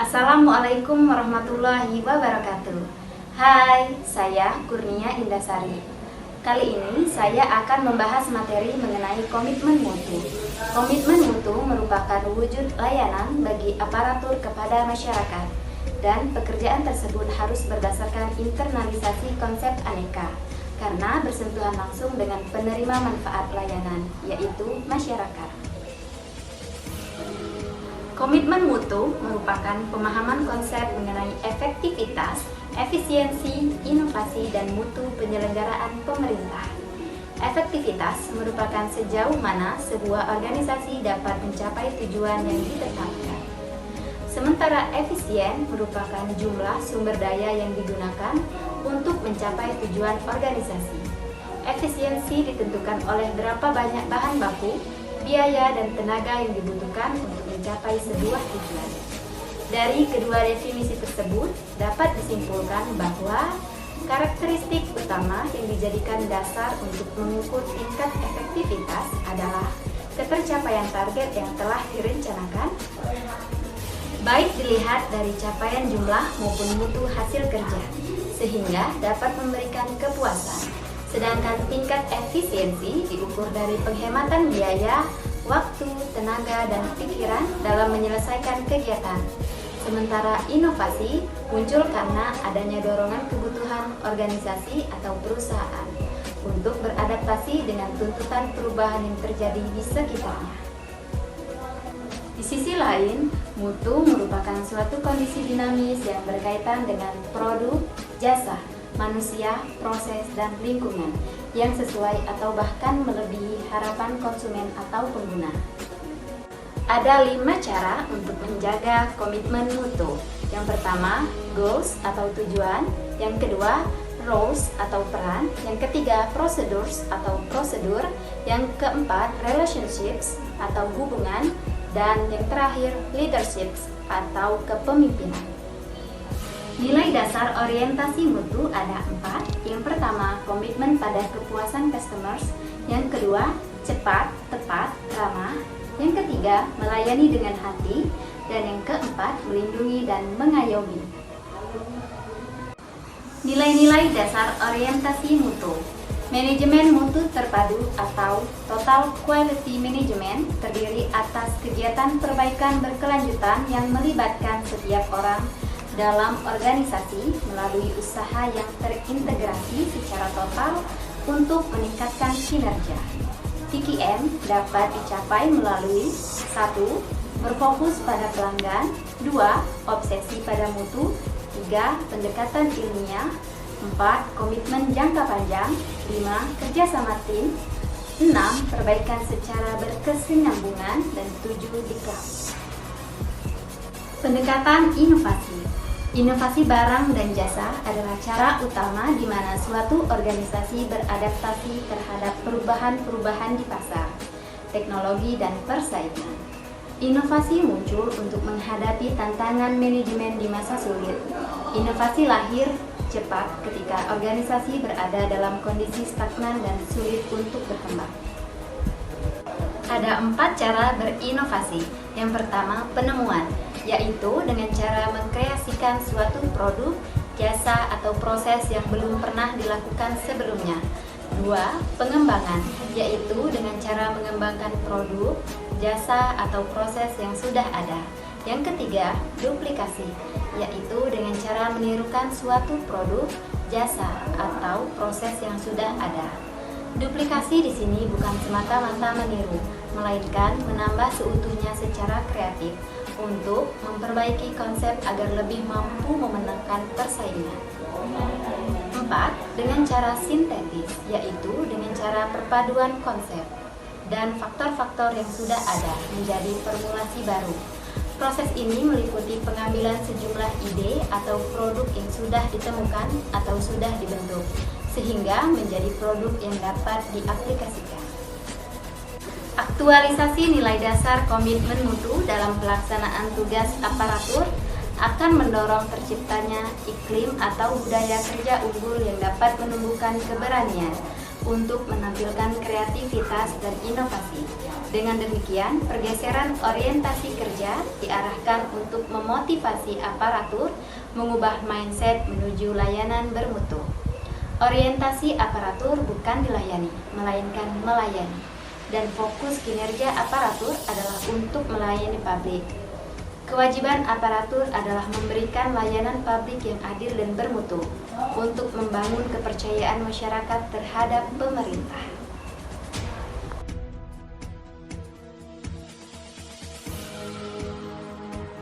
Assalamualaikum warahmatullahi wabarakatuh. Hai, saya Kurnia Indasari. Kali ini saya akan membahas materi mengenai komitmen mutu. Komitmen mutu merupakan wujud layanan bagi aparatur kepada masyarakat, dan pekerjaan tersebut harus berdasarkan internalisasi konsep aneka karena bersentuhan langsung dengan penerima manfaat layanan, yaitu masyarakat. Komitmen mutu merupakan pemahaman konsep mengenai efektivitas, efisiensi, inovasi, dan mutu penyelenggaraan pemerintah. Efektivitas merupakan sejauh mana sebuah organisasi dapat mencapai tujuan yang ditetapkan. Sementara efisien merupakan jumlah sumber daya yang digunakan untuk mencapai tujuan organisasi. Efisiensi ditentukan oleh berapa banyak bahan baku, biaya, dan tenaga yang dibutuhkan untuk mencapai sebuah tujuan. Dari kedua definisi tersebut dapat disimpulkan bahwa karakteristik utama yang dijadikan dasar untuk mengukur tingkat efektivitas adalah ketercapaian target yang telah direncanakan, baik dilihat dari capaian jumlah maupun mutu hasil kerja, sehingga dapat memberikan kepuasan. Sedangkan tingkat efisiensi diukur dari penghematan biaya, waktu, tenaga, dan pikiran dalam menyelesaikan kegiatan. Sementara inovasi muncul karena adanya dorongan kebutuhan organisasi atau perusahaan untuk beradaptasi dengan tuntutan perubahan yang terjadi di sekitarnya. Di sisi lain, mutu merupakan suatu kondisi dinamis yang berkaitan dengan produk, jasa, manusia, proses, dan lingkungan yang sesuai atau bahkan melebihi harapan konsumen atau pengguna. Ada 5 cara untuk menjaga komitmen mutu. Yang pertama, goals atau tujuan. Yang kedua, roles atau peran. Yang ketiga, procedures atau prosedur. Yang keempat, relationships atau hubungan. Dan yang terakhir, leaderships atau kepemimpinan. Nilai dasar orientasi mutu ada 4. Yang pertama, komitmen pada kepuasan customers. Yang kedua, cepat, tepat, ramah. Yang ketiga, melayani dengan hati. Dan yang keempat, melindungi dan mengayomi. Nilai-nilai dasar orientasi mutu. Manajemen mutu terpadu atau Total Quality Management terdiri atas kegiatan perbaikan berkelanjutan yang melibatkan setiap orang dalam organisasi melalui usaha yang terintegrasi secara total untuk meningkatkan kinerja. TQM dapat dicapai melalui 1. Berfokus pada pelanggan. 2. Obsesi pada mutu. 3. Pendekatan ilmiah. 4. Komitmen jangka panjang. 5. Kerjasama tim. 6. Perbaikan secara berkesinambungan. Dan 7. Diklat. Pendekatan inovasi. Inovasi barang dan jasa adalah cara utama di mana suatu organisasi beradaptasi terhadap perubahan-perubahan di pasar, teknologi, dan persaingan. Inovasi muncul untuk menghadapi tantangan manajemen di masa sulit. Inovasi lahir cepat ketika organisasi berada dalam kondisi stagnan dan sulit untuk berkembang. Ada 4 cara berinovasi. Yang pertama, penemuan, yaitu dengan cara mengkreasikan suatu produk, jasa, atau proses yang belum pernah dilakukan sebelumnya. 2. Pengembangan, yaitu dengan cara mengembangkan produk, jasa, atau proses yang sudah ada. Yang ketiga, duplikasi, yaitu dengan cara menirukan suatu produk, jasa, atau proses yang sudah ada. Duplikasi di sini bukan semata-mata meniru, melainkan menambah seutuhnya secara kreatif untuk memperbaiki konsep agar lebih mampu memenangkan persaingan. 4. Dengan cara sintetis, yaitu dengan cara perpaduan konsep dan faktor-faktor yang sudah ada menjadi formulasi baru. Proses ini meliputi pengambilan sejumlah ide atau produk yang sudah ditemukan atau sudah dibentuk, sehingga menjadi produk yang dapat diaplikasikan. Aktualisasi nilai dasar komitmen mutu dalam pelaksanaan tugas aparatur akan mendorong terciptanya iklim atau budaya kerja unggul yang dapat menumbuhkan keberanian untuk menampilkan kreativitas dan inovasi, Dengan demikian, pergeseran orientasi kerja diarahkan untuk memotivasi aparatur mengubah mindset menuju layanan bermutu. Orientasi aparatur bukan dilayani, melainkan melayani. Dan fokus kinerja aparatur adalah untuk melayani publik. Kewajiban aparatur adalah memberikan layanan publik yang adil dan bermutu untuk membangun kepercayaan masyarakat terhadap pemerintah.